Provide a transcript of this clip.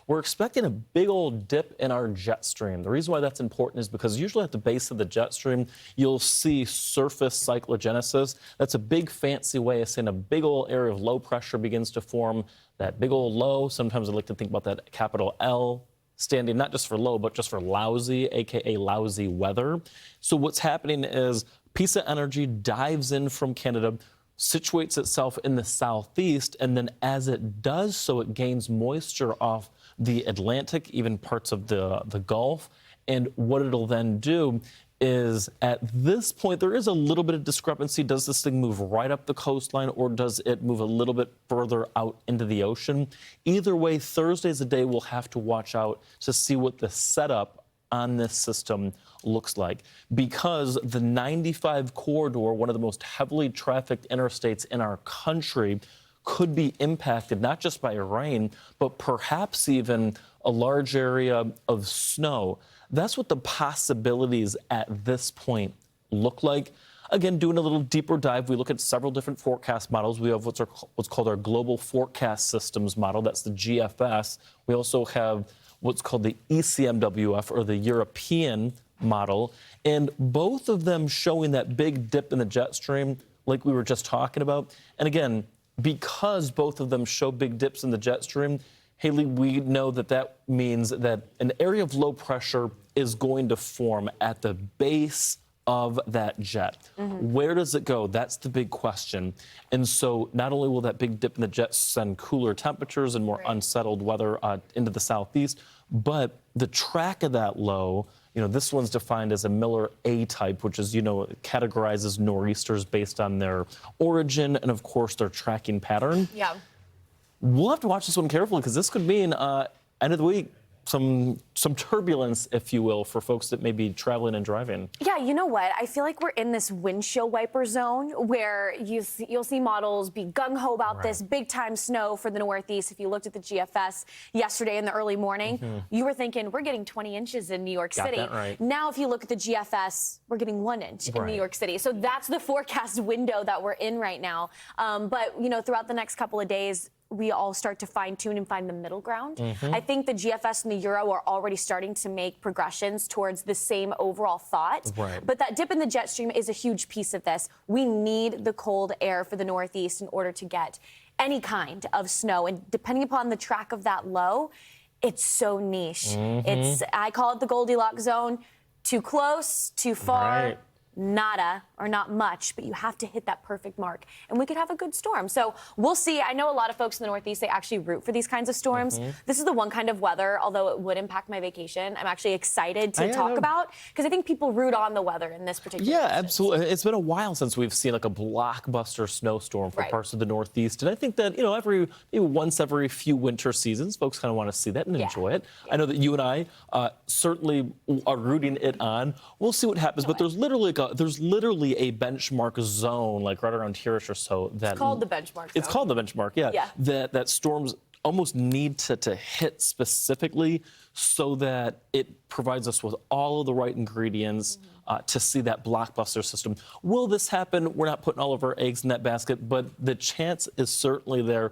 we're expecting a big old dip in our jet stream. The reason why that's important is because usually at the base of the jet stream, you'll see surface cyclogenesis. That's a big fancy way of saying a big old area of low pressure begins to form. That big old low, sometimes I like to think about that capital L, standing not just for low, but just for lousy, aka lousy weather. So what's happening is a piece of energy dives in from Canada, situates itself in the southeast, and then as it does so, it gains moisture off the Atlantic, even parts of the Gulf. And what it'll then do is, at this point, there is a little bit of discrepancy. Does this thing move right up the coastline, or does it move a little bit further out into the ocean? Either way, Thursday's a day we'll have to watch out to see what the setup on this system looks like, because the 95 corridor, one of the most heavily trafficked interstates in our country, could be impacted not just by rain, but perhaps even a large area of snow. That's what the possibilities at this point look like. Again, doing a little deeper dive, we look at several different forecast models. We have what's called our Global Forecast Systems model. That's the GFS. We also have what's called the ECMWF, or the European model. And both of them showing that big dip in the jet stream like we were just talking about. And again, because both of them show big dips in the jet stream, Haley, we know that that means that an area of low pressure is going to form at the base of that jet. Where does it go? That's the big question. And so not only will that big dip in the jet send cooler temperatures and more unsettled weather into the southeast, but the track of that low, this one's defined as a Miller A type, which is, categorizes nor'easters based on their origin and, of course, their tracking pattern. Yeah. We'll have to watch this one carefully, because this could mean end of the week some turbulence, if you will, for folks that may be traveling and driving. Yeah, you know what? I feel like we're in this windshield wiper zone where you'll see models be gung-ho about this big-time snow for the Northeast. If you looked at the GFS yesterday in the early morning, you were thinking, we're getting 20 inches in New York City. Got that right. Now, if you look at the GFS, we're getting 1 inch in New York City. So that's the forecast window that we're in right now. But, throughout the next couple of days, we all start to fine-tune and find the middle ground. I think the GFS and the Euro are already starting to make progressions towards the same overall thought. But that dip in the jet stream is a huge piece of this. We need the cold air for the Northeast in order to get any kind of snow. And depending upon the track of that low, it's so niche. I call it the Goldilocks zone. Too close, too far. Nada, or not much, but you have to hit that perfect mark, and we could have a good storm. So we'll see. I know a lot of folks in the Northeast, they actually root for these kinds of storms. This is the one kind of weather, although it would impact my vacation, I'm actually excited to talk about, because I think people root on the weather in this particular instance. Absolutely. It's been a while since we've seen like a blockbuster snowstorm for parts of the Northeast, and I think that, maybe once every few winter seasons, folks kind of want to see that and enjoy it. I know that you and I certainly are rooting it on. We'll see what happens, but there's literally a benchmark zone, like right around here or so. It's called the benchmark zone. It's called the benchmark, yeah. That storms almost need to hit specifically so that it provides us with all of the right ingredients to see that blockbuster system. Will this happen? We're not putting all of our eggs in that basket, but the chance is certainly there.